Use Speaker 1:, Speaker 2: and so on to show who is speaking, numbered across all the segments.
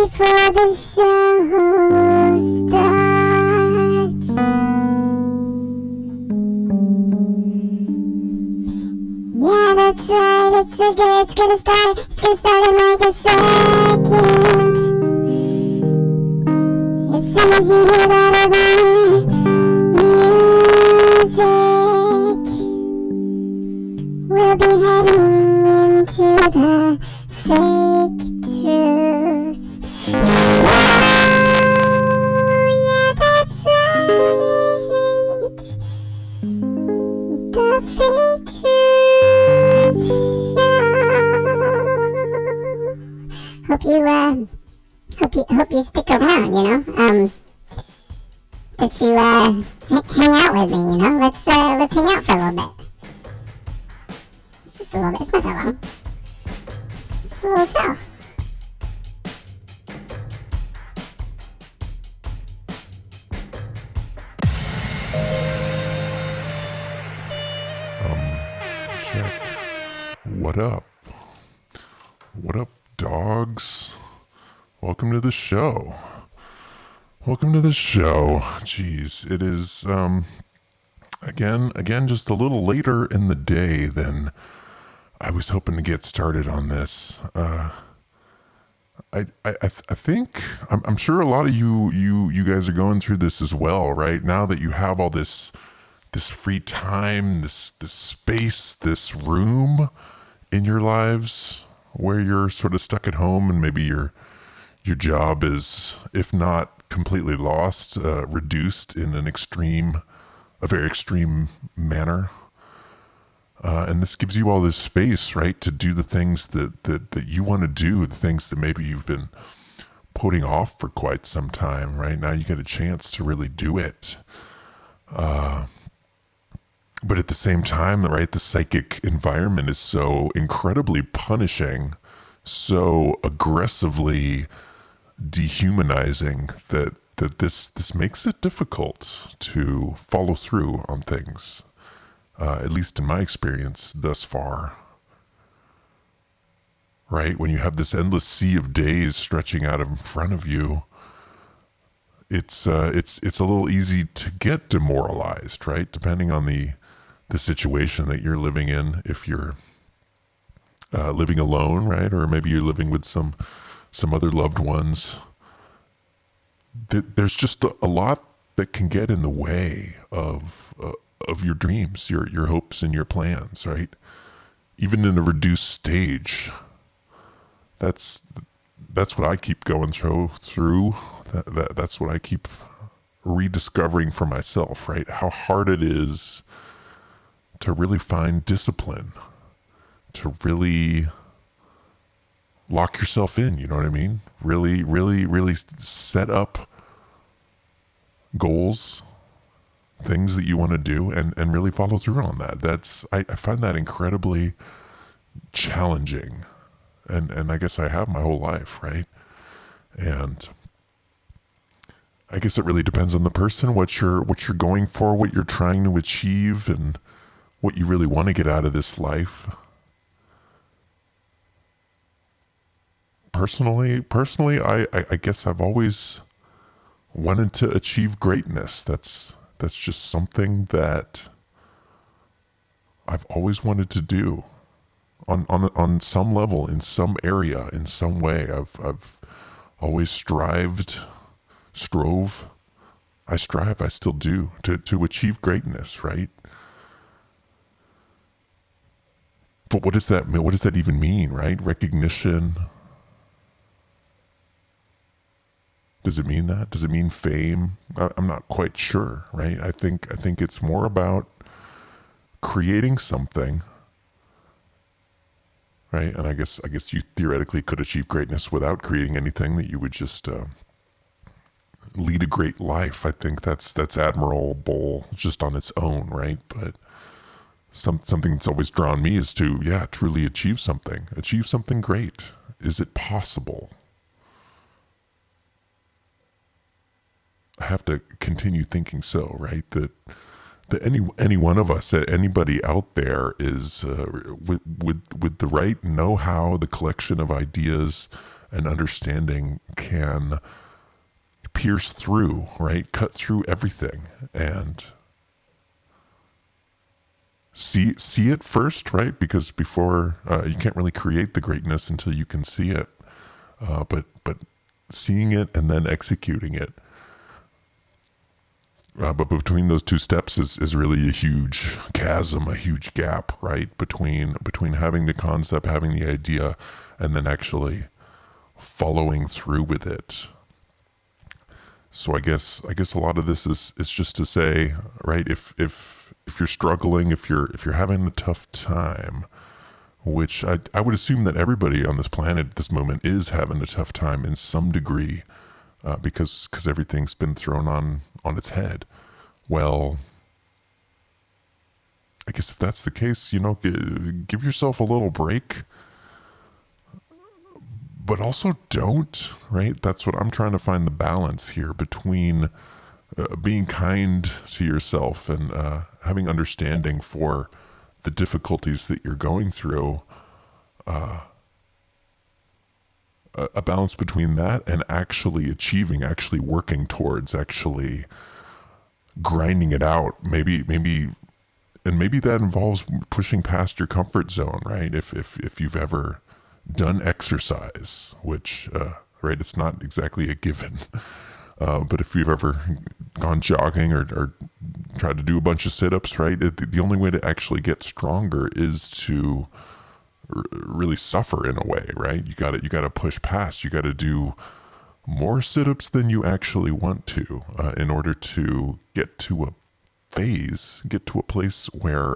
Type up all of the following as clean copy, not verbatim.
Speaker 1: before the show starts. Yeah, that's right, it's gonna start in like a second. As soon as you hear that other music, we'll be heading into the fake truth. Yeah, that's right. The fake truth show. Hope you stick around, you know. That you hang out with me, you know. Let's hang out for a little bit. It's just a little bit. It's not that long. It's a little show.
Speaker 2: Check. What up? What up, dogs? Welcome to the show. Jeez, it is, again, just a little later in the day than I was hoping to get started on this. I think, I'm sure a lot of you guys are going through this as well, right? Now that you have all this free time, this space, this room in your lives where you're sort of stuck at home and maybe your job is, if not completely lost, reduced in a very extreme manner. And this gives you all this space, right, to do the things that you want to do, the things that maybe you've been putting off for quite some time, right? Now you get a chance to really do it. But at the same time, right, the psychic environment is so incredibly punishing, so aggressively dehumanizing that this makes it difficult to follow through on things, at least in my experience thus far. Right? When you have this endless sea of days stretching out in front of you, it's a little easy to get demoralized, right? Depending on the situation that you're living in, if you're living alone, right? Or maybe you're living with some other loved ones. There's just a lot that can get in the way of your dreams, your hopes and your plans, right? Even in a reduced stage. That's what I keep going through. That's what I keep rediscovering for myself, right? How hard it is to really find discipline, to really lock yourself in, you know what I mean? Really set up goals, things that you want to do, and really follow through on that. I find that incredibly challenging. And I guess I have my whole life, right? And I guess it really depends on the person, what you're going for, what you're trying to achieve, and what you really want to get out of this life. Personally, I guess I've always wanted to achieve greatness. That's just something that I've always wanted to do on some level, in some area, in some way. I've always strove. I strive, I still do, to achieve greatness, right? But what does that mean? What does that even mean, right? Recognition. Does it mean that? Does it mean fame? I'm not quite sure, right? I think it's more about creating something, right? And I guess you theoretically could achieve greatness without creating anything, that you would just lead a great life. I think that's admirable just on its own, right? But something that's always drawn me is to, truly achieve something great. Is it possible? I have to continue thinking so, right? That any one of us, anybody out there is with the right know-how, the collection of ideas and understanding can pierce through, right? Cut through everything and see it first, right? Because before you can't really create the greatness until you can see it. But seeing it and then executing it. But between those two steps is really a huge chasm, a huge gap, right? Between having the concept, having the idea, and then actually following through with it. So I guess a lot of this is just to say, right? If you're struggling, if you're having a tough time, which I would assume that everybody on this planet at this moment is having a tough time in some degree, because everything's been thrown on its head. Well, I guess if that's the case, give yourself a little break, but also don't, right? That's what I'm trying to find the balance here between being kind to yourself and having understanding for the difficulties that you're going through. A balance between that and actually achieving, actually working towards, actually grinding it out. Maybe that involves pushing past your comfort zone, right? If you've ever done exercise, which, right, it's not exactly a given. But if you've ever gone jogging or tried to do a bunch of sit-ups, right, the only way to actually get stronger is to really suffer in a way, right? You got to push past. You got to do more sit-ups than you actually want to in order to get to a phase, get to a place where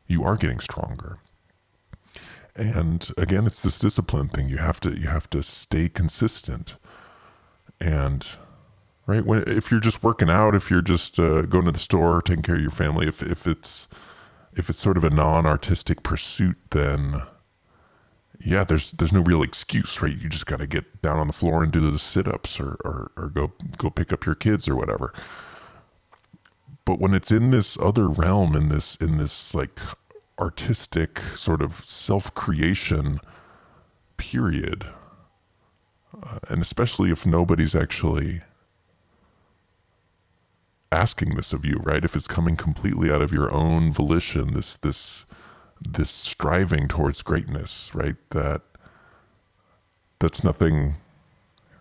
Speaker 2: you are getting stronger. And again, it's this discipline thing. You have to stay consistent. And right, if you're just working out, if you're just going to the store, taking care of your family, if it's sort of a non-artistic pursuit, then yeah, there's no real excuse, right? You just got to get down on the floor and do the sit-ups or go pick up your kids or whatever. But when it's in this other realm, in this like artistic sort of self-creation period, and especially if nobody's actually asking this of you, right? If it's coming completely out of your own volition, this striving towards greatness, right? That's nothing.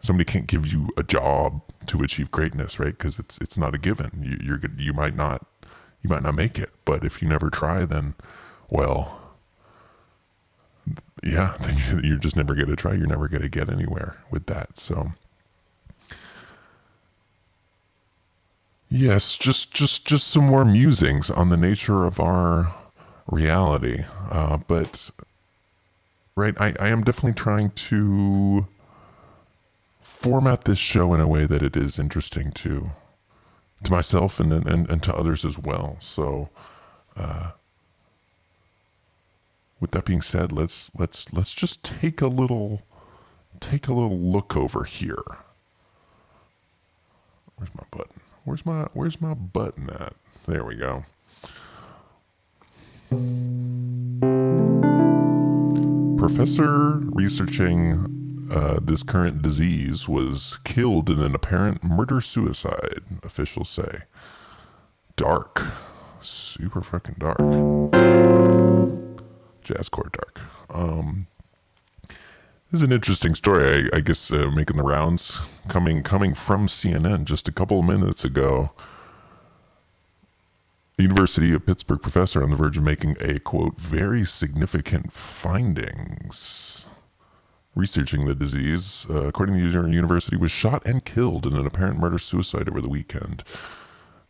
Speaker 2: Somebody can't give you a job to achieve greatness, right? Because it's not a given. You might not make it, but if you never try, then, well, yeah, then you're just never going to try. You're never going to get anywhere with that. So, yes, just some more musings on the nature of our reality. But right, I am definitely trying to format this show in a way that it is interesting to myself and to others as well. So, with that being said, let's just take a little look over here. Where's my button? Where's my button at? There we go. Professor researching this current disease was killed in an apparent murder-suicide, officials say. Dark. Super fucking dark. Jazzcore dark. This is an interesting story, I guess, making the rounds, coming from CNN just a couple of minutes ago. The University of Pittsburgh professor on the verge of making a, quote, very significant findings. Researching the disease, according to the university, was shot and killed in an apparent murder-suicide over the weekend.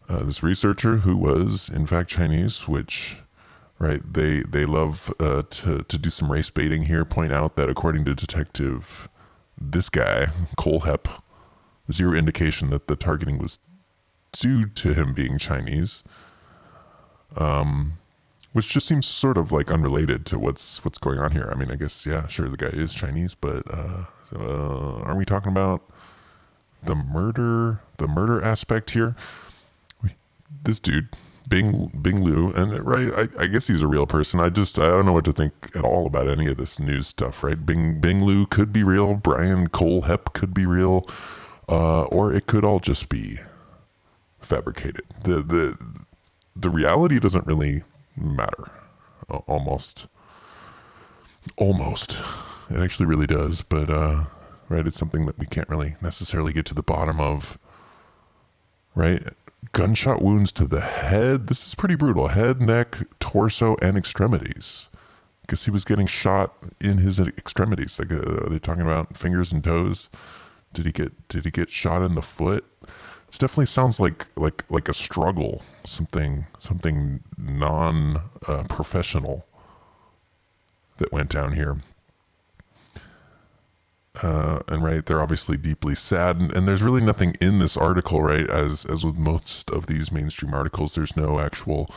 Speaker 2: This researcher, who was in fact Chinese, which, right, they love to do some race baiting here, point out that according to Detective this guy, Cole Hepp, zero indication that the targeting was due to him being Chinese. Which just seems sort of like unrelated to what's going on here. I mean, I guess, yeah, sure, the guy is Chinese, but aren't we talking about the murder aspect here? This dude, Bing Liu, and right, I guess he's a real person. I don't know what to think at all about any of this news stuff, right? Bing Liu could be real. Brian Cole Hep could be real, or it could all just be fabricated. The reality doesn't really matter. Almost. It actually really does, but right, it's something that we can't really necessarily get to the bottom of. Right? Gunshot wounds to the head. This is pretty brutal. Head, neck, torso, and extremities. Because he was getting shot in his extremities. Like, are they talking about fingers and toes? Did he get shot in the foot? This definitely sounds like a struggle. Something non professional that went down here. And right, they're obviously deeply sad, and there's really nothing in this article, right? As with most of these mainstream articles, there's no actual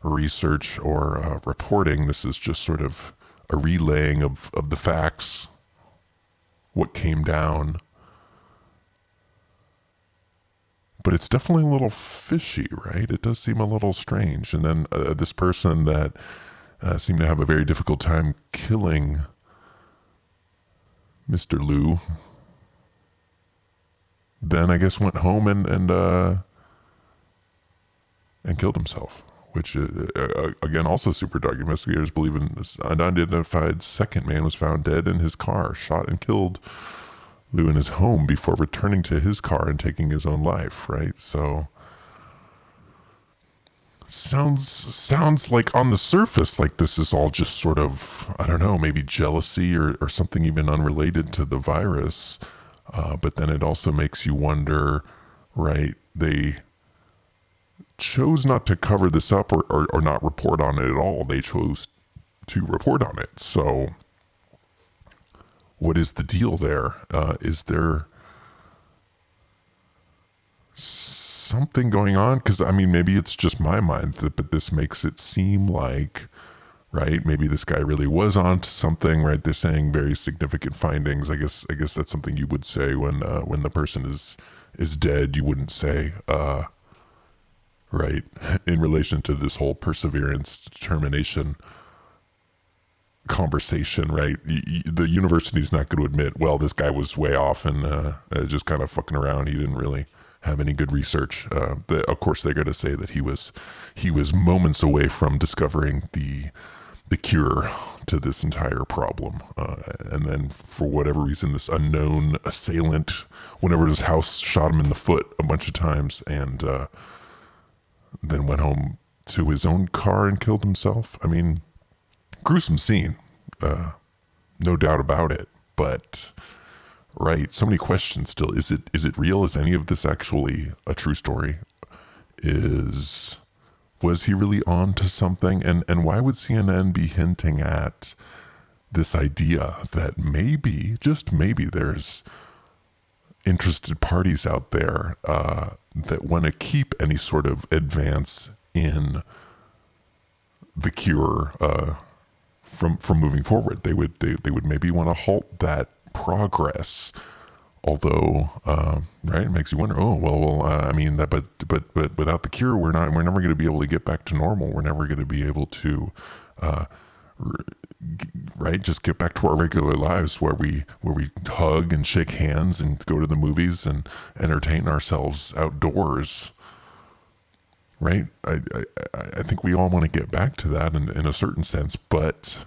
Speaker 2: research or reporting. This is just sort of a relaying of the facts, what came down. But it's definitely a little fishy, right? It does seem a little strange. And then this person that seemed to have a very difficult time killing Mr. Liu, then I guess went home and killed himself, which again also super dark. Investigators believe in this unidentified second man was found dead in his car, shot and killed Liu in his home before returning to his car and taking his own life. Right, so sounds like on the surface like this is all just sort of, I don't know, maybe jealousy or something even unrelated to the virus. But then it also makes you wonder, right? They chose not to cover this up or not report on it at all. They chose to report on it. So what is the deal there? Is there something going on? Because I mean, maybe it's just my mind, but this makes it seem like, right, maybe this guy really was onto something, right? They're saying very significant findings. I guess that's something you would say when the person is dead. You wouldn't say, right, in relation to this whole perseverance, determination conversation, right? The university's not going to admit, well, this guy was way off and just kind of fucking around. He didn't really have any good research. Of course, they're going to say that he was moments away from discovering the cure to this entire problem. And then for whatever reason, this unknown assailant went over to his house, shot him in the foot a bunch of times, and then went home to his own car and killed himself. I mean, gruesome scene, no doubt about it. But right, so many questions still. Is it real? Is any of this actually a true story? Was he really on to something? And why would CNN be hinting at this idea that maybe, just maybe, there's interested parties out there that want to keep any sort of advance in the cure from moving forward? They would maybe want to halt that progress. Although, right, it makes you wonder. Oh well, I mean that, but without the cure, we're never going to be able to get back to normal. We're never going to be able to, right, just get back to our regular lives where we hug and shake hands and go to the movies and entertain ourselves outdoors. Right, I think we all want to get back to that in a certain sense, but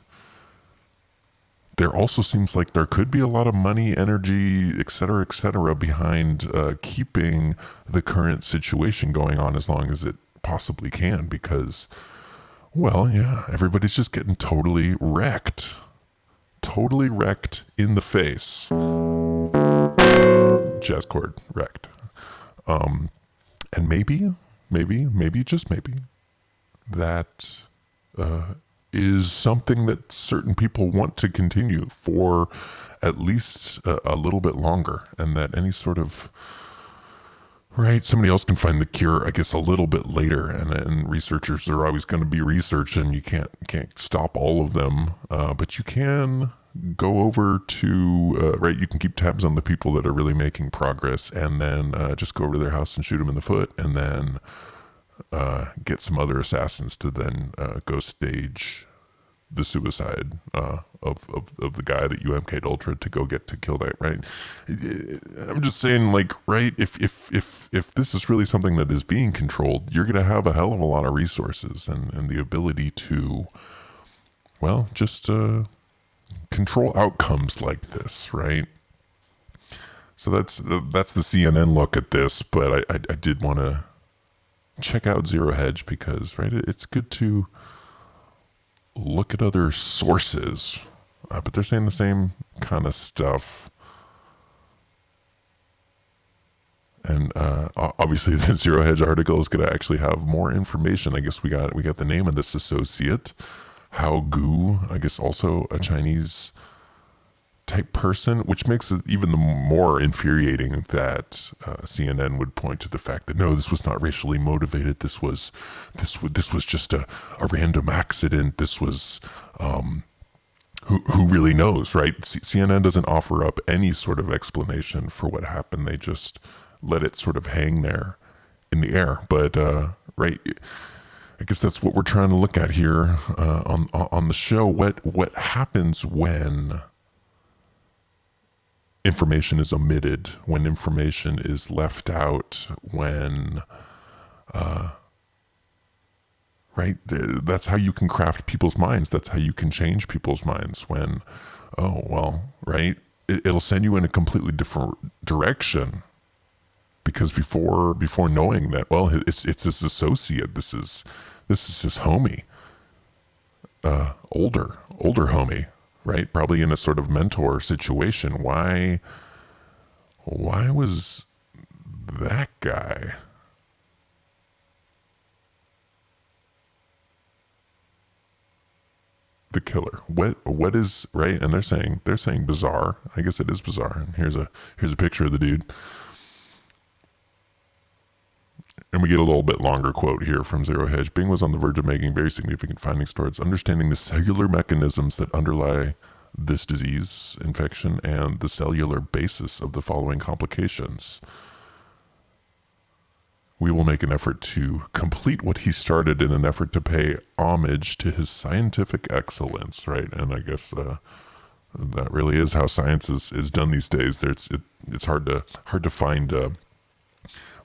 Speaker 2: there also seems like there could be a lot of money, energy, et cetera, behind keeping the current situation going on as long as it possibly can, because, well, yeah, everybody's just getting totally wrecked in the face. Jazz chord, wrecked. And maybe, just maybe, that is something that certain people want to continue for at least a little bit longer, and that any sort of, right, somebody else can find the cure, I guess, a little bit later, and researchers are always going to be researching. You can't stop all of them, but you can go over to, right, you can keep tabs on the people that are really making progress, and then just go over to their house and shoot them in the foot, and then get some other assassins to then go stage the suicide of the guy that you MK'd Ultra to go get to kill that, right? I'm just saying, like, right, if this is really something that is being controlled, you're going to have a hell of a lot of resources and the ability to, well, just control outcomes like this, right? So that's the CNN look at this, but I did want to check out Zero Hedge because, right, it's good to look at other sources, but they're saying the same kind of stuff. And obviously, the Zero Hedge article is going to actually have more information. I guess we got the name of this associate, Hao Gu. I guess also a Chinese type person, which makes it even more infuriating that CNN would point to the fact that no, this was not racially motivated. This was just a random accident. This was who really knows, right? CNN doesn't offer up any sort of explanation for what happened. They just let it sort of hang there in the air. But right, I guess that's what we're trying to look at here on the show. What happens when information is omitted, when information is left out, when, right, that's how you can craft people's minds. That's how you can change people's minds when, oh, well, right, it'll send you in a completely different direction because before knowing that, well, it's his associate, this is his homie, older homie, right? Probably in a sort of mentor situation. Why was that guy the killer? What is, right? And they're saying bizarre. I guess it is bizarre. And here's a picture of the dude. And we get a little bit longer quote here from Zero Hedge. Bing was on the verge of making very significant findings towards understanding the cellular mechanisms that underlie this disease infection and the cellular basis of the following complications. We will make an effort to complete what he started in an effort to pay homage to his scientific excellence, right? And I guess that really is how science is done these days. It's hard to find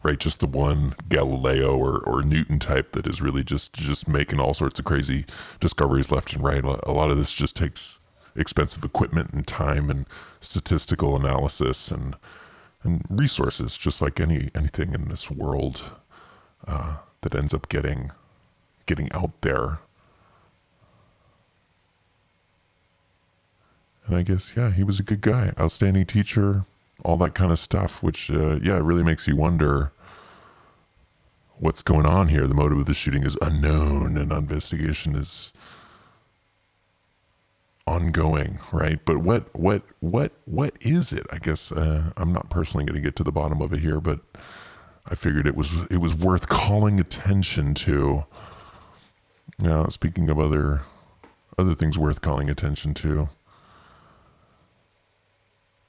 Speaker 2: right, just the one Galileo or Newton type that is really just making all sorts of crazy discoveries left and right. A lot of this just takes expensive equipment and time and statistical analysis and resources, just like anything in this world that ends up getting out there. And I guess, yeah, he was a good guy, outstanding teacher, all that kind of stuff, which, it really makes you wonder what's going on here. The motive of the shooting is unknown and investigation is ongoing, right? But what is it? I guess I'm not personally going to get to the bottom of it here, but I figured it was worth calling attention to. Now, speaking of other things worth calling attention to,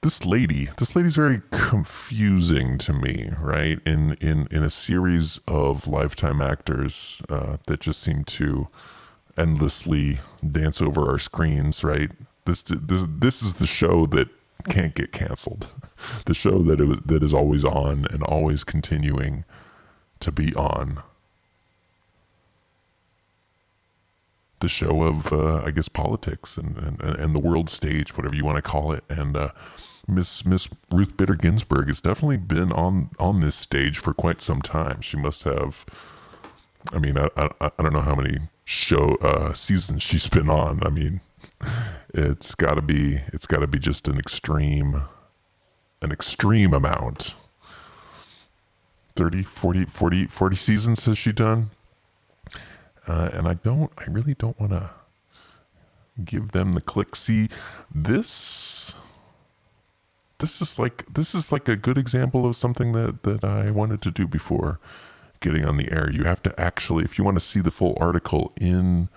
Speaker 2: this lady's very confusing to me, right? In a series of Lifetime actors that just seem to endlessly dance over our screens, right? This is the show that can't get canceled. The show that is always on and always continuing to be on. The show of I guess politics and the world stage, whatever you want to call it. And Miss Ruth Bader Ginsburg has definitely been on this stage for quite some time. She must have. I mean, I don't know how many seasons she's been on. I mean, it's got to be just an extreme amount. 30, 40 seasons has she done? And I really don't want to give them the click. See, this is like a good example of something that I wanted to do before getting on the air. You have to actually, if you want to see the full article in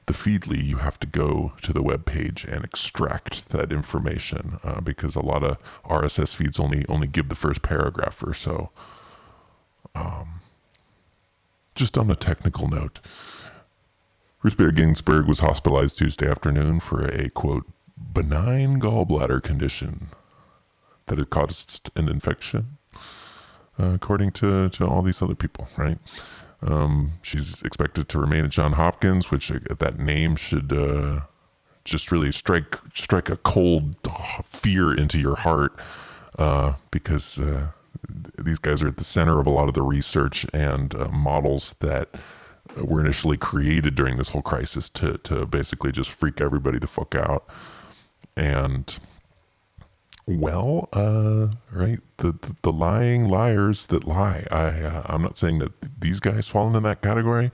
Speaker 2: the Feedly, you have to go to the web page and extract that information because a lot of RSS feeds only give the first paragraph or so. Just on a technical note, Ruth Bader Ginsburg was hospitalized Tuesday afternoon for a, quote, benign gallbladder condition that had caused an infection, according to all these other people, right? She's expected to remain at Johns Hopkins, which that name should just really strike a cold fear into your heart, because these guys are at the center of a lot of the research and models that were initially created during this whole crisis to basically just freak everybody the fuck out. And well, right, the lying liars that lie. I'm not saying that these guys fall into that category,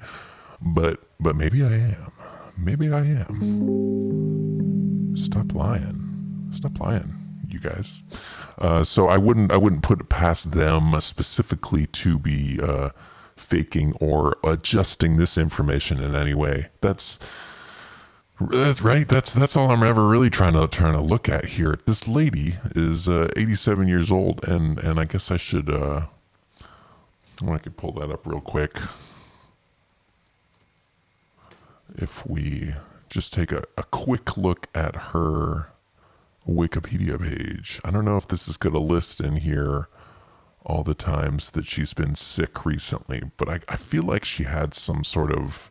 Speaker 2: but maybe I am. Maybe I am. Stop lying, you guys. So I wouldn't put it past them specifically to be faking or adjusting this information in any way. That's right. That's all I'm ever really trying to look at here. This lady is 87 years old, and I guess I should. I could pull that up real quick. If we just take a quick look at her Wikipedia page. I don't know if this is going to list in here all the times that she's been sick recently, but I feel like she had some sort of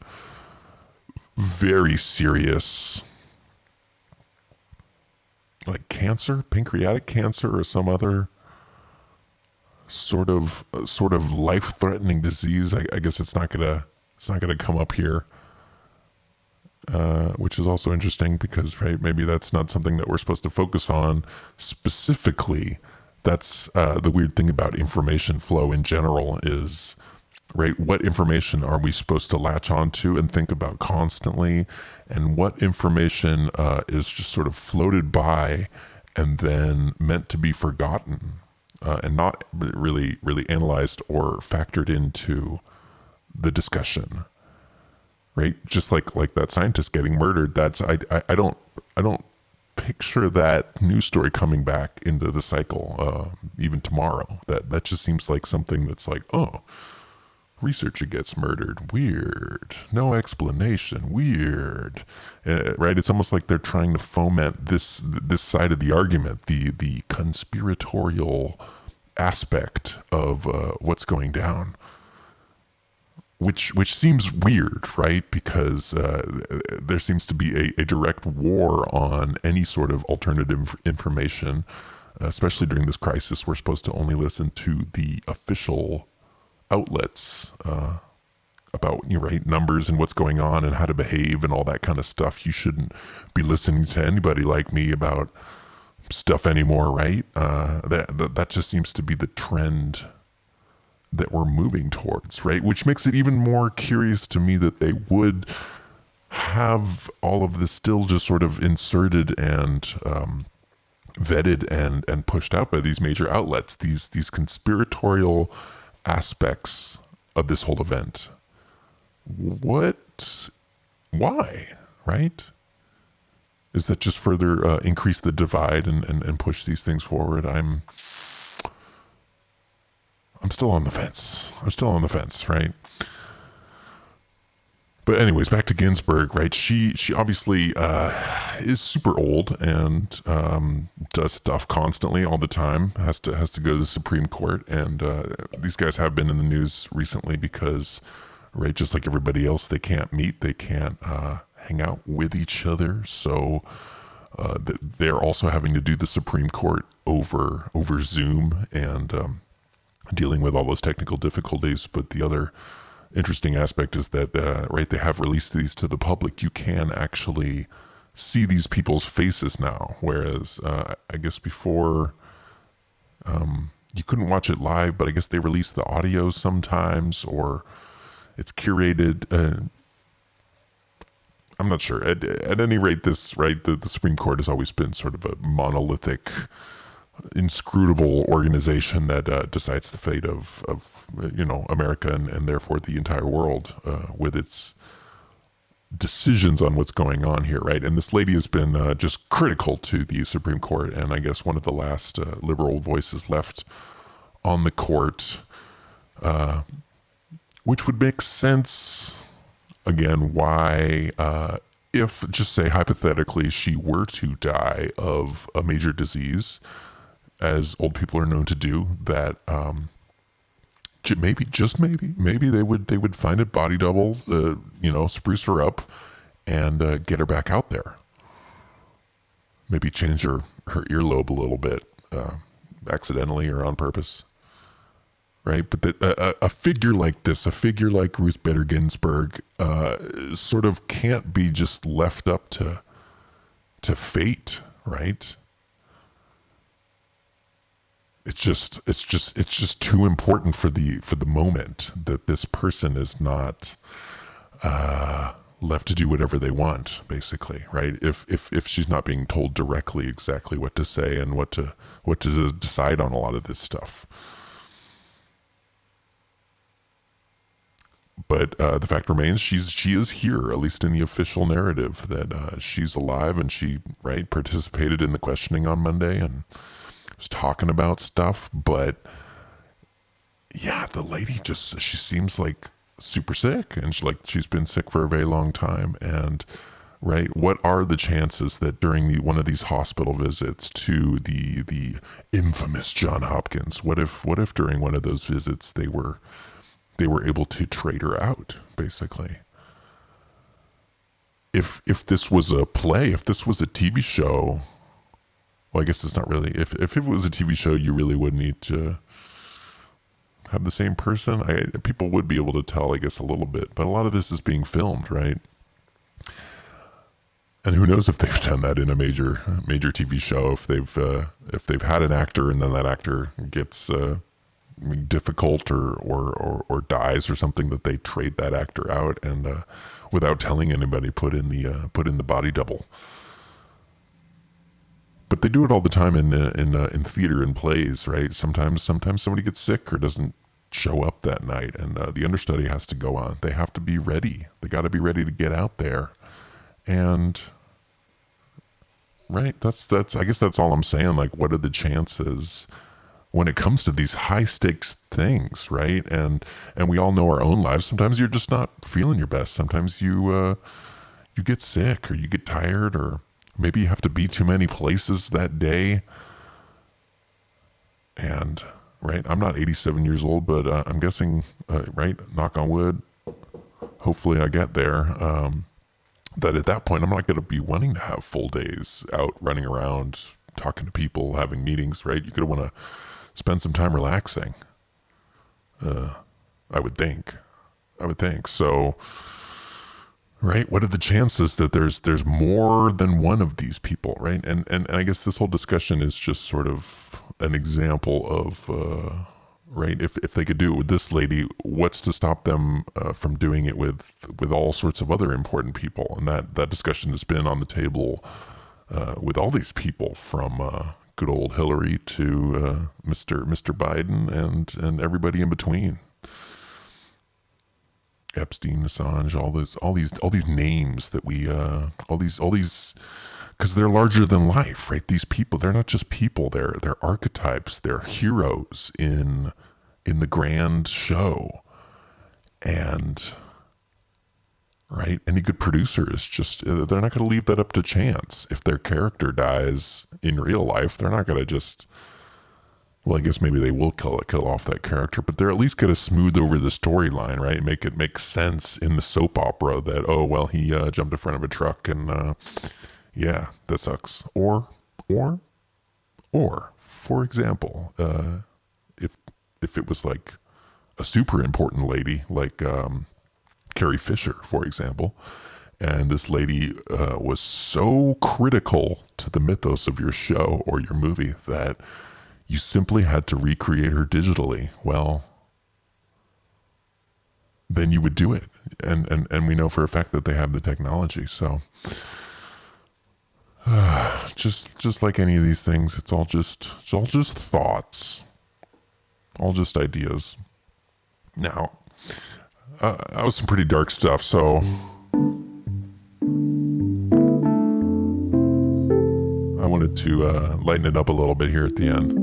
Speaker 2: very serious, like cancer, pancreatic cancer, or some other sort of life-threatening disease. I guess it's not gonna come up here, which is also interesting because, right, maybe that's not something that we're supposed to focus on specifically. That's the weird thing about information flow in general is, right, what information are we supposed to latch onto and think about constantly, and what information is just sort of floated by and then meant to be forgotten and not really analyzed or factored into the discussion, right? Just like that scientist getting murdered. That's I don't picture that news story coming back into the cycle even tomorrow. That just seems like something that's like, oh, researcher gets murdered, weird, no explanation, weird, right? It's almost like they're trying to foment this side of the argument, the conspiratorial aspect of what's going down, which seems weird, right? Because there seems to be a direct war on any sort of alternative information, especially during this crisis. We're supposed to only listen to the official outlets about, right, numbers and what's going on and how to behave and all that kind of stuff. You shouldn't be listening to anybody like me about stuff anymore, right? That just seems to be the trend that we're moving towards, right? Which makes it even more curious to me that they would have all of this still just sort of inserted and vetted and pushed out by these major outlets, these conspiratorial aspects of this whole event. Why, right? Is that just further increase the divide and push these things forward? I'm still on the fence. Right? But anyways, back to Ginsburg, right? She obviously is super old and does stuff constantly all the time. Has to go to the Supreme Court, and these guys have been in the news recently because, right, just like everybody else, they can't meet, they can't hang out with each other. So they're also having to do the Supreme Court over Zoom and dealing with all those technical difficulties. But the other interesting aspect is that, right, they have released these to the public. You can actually see these people's faces now, whereas I guess before you couldn't watch it live, but I guess they release the audio sometimes, or it's curated. I'm not sure. At any rate, this, right, the Supreme Court has always been sort of a monolithic, inscrutable organization that decides the fate of America and therefore the entire world with its decisions on what's going on here, right? And this lady has been just critical to the Supreme Court, and I guess one of the last liberal voices left on the court which would make sense, again, why, if, just say hypothetically, she were to die of a major disease, as old people are known to do, that maybe they would find a body double, spruce her up, and get her back out there. Maybe change her earlobe a little bit, accidentally or on purpose. Right, but a figure like this, a figure like Ruth Bader Ginsburg, sort of can't be just left up to fate, right? It's just too important for the moment that this person is not left to do whatever they want, basically, right? If she's not being told directly exactly what to say and what to decide on a lot of this stuff. But the fact remains, she is here, at least in the official narrative, that she's alive and she participated in the questioning on Monday and was talking about stuff. But yeah, the lady she seems like super sick, and she's been sick for a very long time. And what are the chances that during one of these hospital visits to the infamous John Hopkins, what if during one of those visits they were able to trade her out, basically? If this was a play, if this was a TV show, well, I guess it's not really. If it was a TV show, you really would need to have the same person. People would be able to tell, I guess, a little bit, but a lot of this is being filmed, right? And who knows if they've done that in a major TV show, if they've had an actor and then that actor gets difficult or dies or something, that they trade that actor out and without telling anybody put in the body double. But they do it all the time in theater and plays, right? Sometimes somebody gets sick or doesn't show up that night, and the understudy has to go on. They have to be ready. They got to be ready to get out there, and that's I guess that's all I'm saying. Like, what are the chances when it comes to these high stakes things, right? And we all know our own lives. Sometimes you're just not feeling your best. Sometimes you get sick or you get tired, or maybe you have to be too many places that day. And I'm not 87 years old, but I'm guessing, knock on wood, hopefully I get there, that at that point I'm not going to be wanting to have full days out running around, talking to people, having meetings, right? You're going to want to spend some time relaxing. I would think. So, what are the chances that there's more than one of these people, right? And I guess this whole discussion is just sort of an example of, if they could do it with this lady, what's to stop them from doing it with all sorts of other important people? And that discussion has been on the table with all these people, from good old Hillary to Mr. Biden and everybody in between. Epstein, Assange, all these names that we all these because they're larger than life, right? These people, they're not just people, they're archetypes, they're heroes in the grand show. And any good producer is just, they're not going to leave that up to chance. If their character dies in real life, they're not going to just, well, I guess maybe they will kill off that character, but they're at least going to smooth over the storyline, right? Make it make sense in the soap opera that, oh, well, he jumped in front of a truck and, yeah, that sucks. Or, for example, if it was like a super important lady, like Carrie Fisher, for example, and this lady was so critical to the mythos of your show or your movie that you simply had to recreate her digitally, well, then you would do it. And we know for a fact that they have the technology. So just like any of these things, it's all just thoughts, all just ideas. Now, that was some pretty dark stuff, so I wanted to lighten it up a little bit here at the end.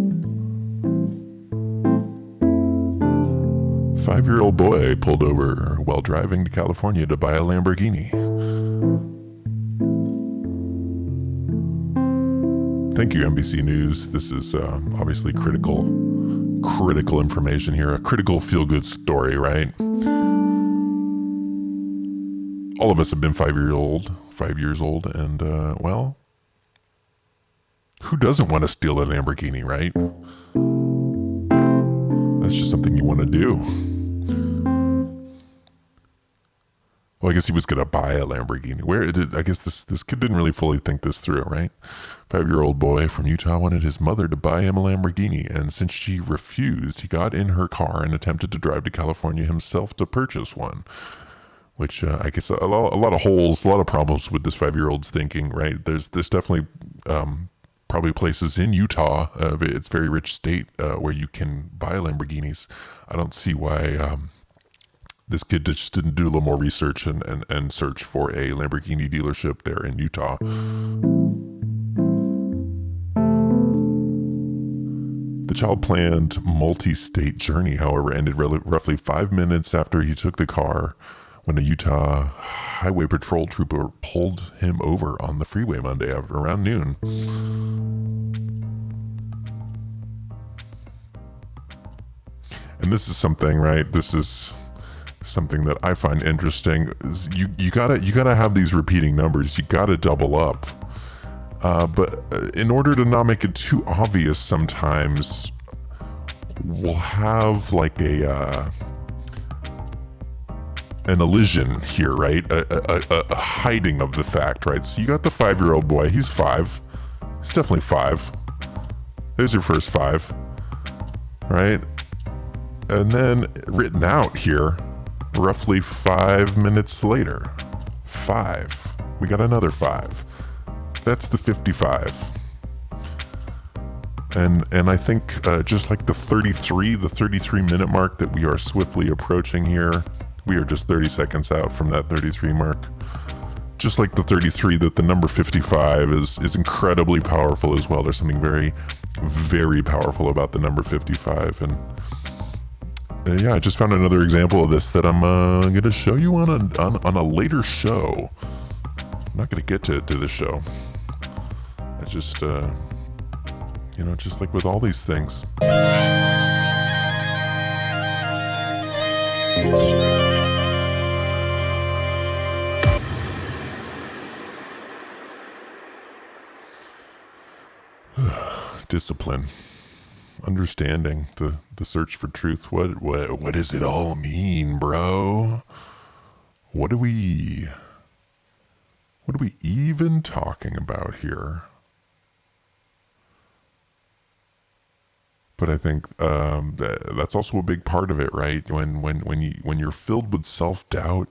Speaker 2: 5-year-old boy pulled over while driving to California to buy a Lamborghini. Thank you, NBC News. This is obviously critical information here. A critical feel-good story, right? All of us have been 5 years old, and well, who doesn't want to steal a Lamborghini, right? That's just something you want to do. Well, I guess he was going to buy a Lamborghini. I guess this kid didn't really fully think this through, right? 5-year-old boy from Utah wanted his mother to buy him a Lamborghini, and since she refused, he got in her car and attempted to drive to California himself to purchase one. Which I guess a lot of holes, a lot of problems with this 5-year-old's thinking, right? There's definitely probably places in Utah, it's a very rich state, where you can buy Lamborghinis. I don't see why this kid just didn't do a little more research and search for a Lamborghini dealership there in Utah. The child-planned multi-state journey, however, ended roughly 5 minutes after he took the car when a Utah Highway Patrol trooper pulled him over on the freeway Monday around noon. And this is something, right? This is something that I find interesting. You gotta have these repeating numbers. You gotta double up. But in order to not make it too obvious, sometimes we'll have like an elision here, right? A hiding of the fact, right? So you got the 5-year-old boy. He's 5. He's definitely 5. There's your first 5, right? And then written out here, roughly 5 minutes later, 5. We got another 5. That's the 55. And I think just like the 33-minute mark that we are swiftly approaching here, we are just 30 seconds out from that 33 mark. Just like the 33, that the number 55 is incredibly powerful as well. There's something very, very powerful about the number 55. And yeah, I just found another example of this that I'm going to show you on a later show. I'm not going to get to this show. I just, just like with all these things. Discipline, understanding, the search for truth. What does it all mean, bro? What are we even talking about here? But I think that's also a big part of it, right? When you're filled with self-doubt,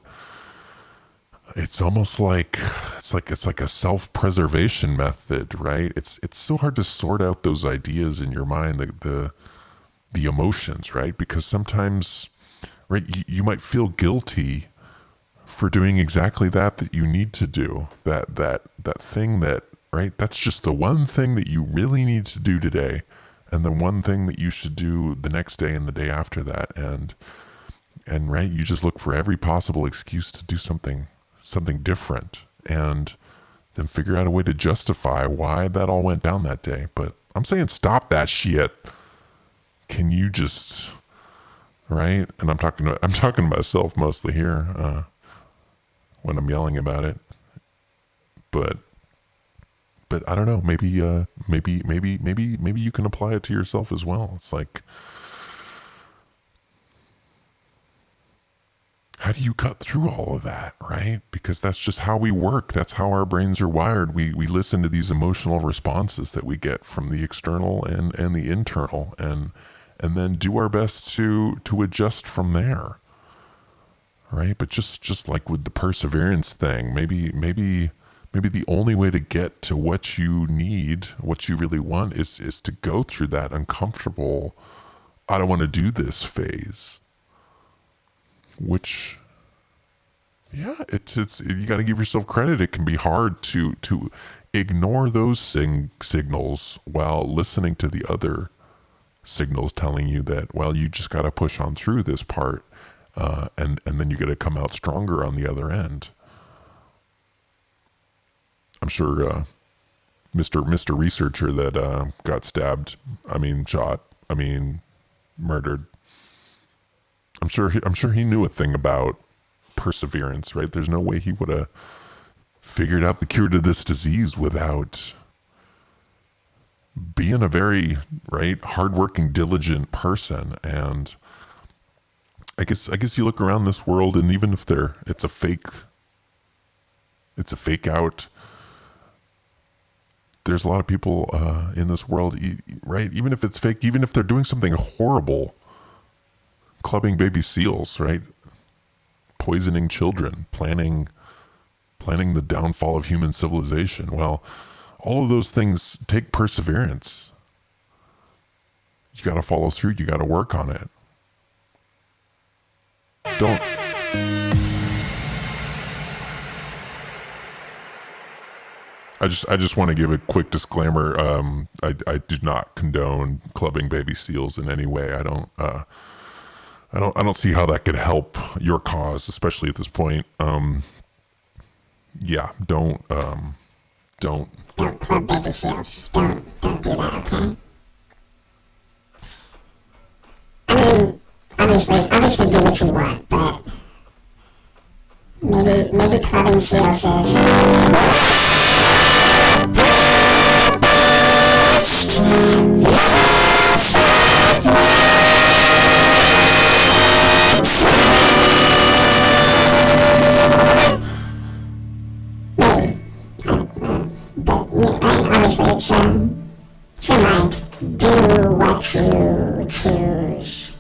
Speaker 2: it's almost like it's like a self-preservation method, right? It's so hard to sort out those ideas in your mind, the emotions, right? Because sometimes, right, you might feel guilty for doing exactly that you need to do, that thing that, right? That's just the one thing that you really need to do today, and the one thing that you should do the next day and the day after that, and right, you just look for every possible excuse to do something different, and then figure out a way to justify why that all went down that day. But I'm saying stop that shit. Can you just, right? And I'm talking to myself mostly here when I'm yelling about it. But I don't know. Maybe you can apply it to yourself as well. It's like, how do you cut through all of that, right? Because that's just how we work. That's how our brains are wired. We listen to these emotional responses that we get from the external and the internal, and then do our best to adjust from there, right? But just like with the perseverance thing, maybe the only way to get to what you need, what you really want, is to go through that uncomfortable, I don't want to do this phase. Which, yeah, it's you got to give yourself credit. It can be hard to ignore those signals while listening to the other signals telling you that, well, you just got to push on through this part, and then you got to come out stronger on the other end. I'm sure Mr. Researcher that got stabbed, shot, murdered. I'm sure he knew a thing about perseverance, right? There's no way he would have figured out the cure to this disease without being a very, right, hardworking, diligent person. And I guess you look around this world, and even if it's a fake out, there's a lot of people in this world, right? Even if it's fake, even if they're doing something horrible, clubbing baby seals, right? Poisoning children, planning the downfall of human civilization. Well, all of those things take perseverance. You got to follow through. You got to work on it. I just want to give a quick disclaimer. I do not condone clubbing baby seals in any way. I don't see how that could help your cause, especially at this point. Yeah, don't
Speaker 1: club baby seals. Don't do that, okay? Obviously do what you want, but maybe clubbing seals is... Obviously, it's your mind. Do what you choose.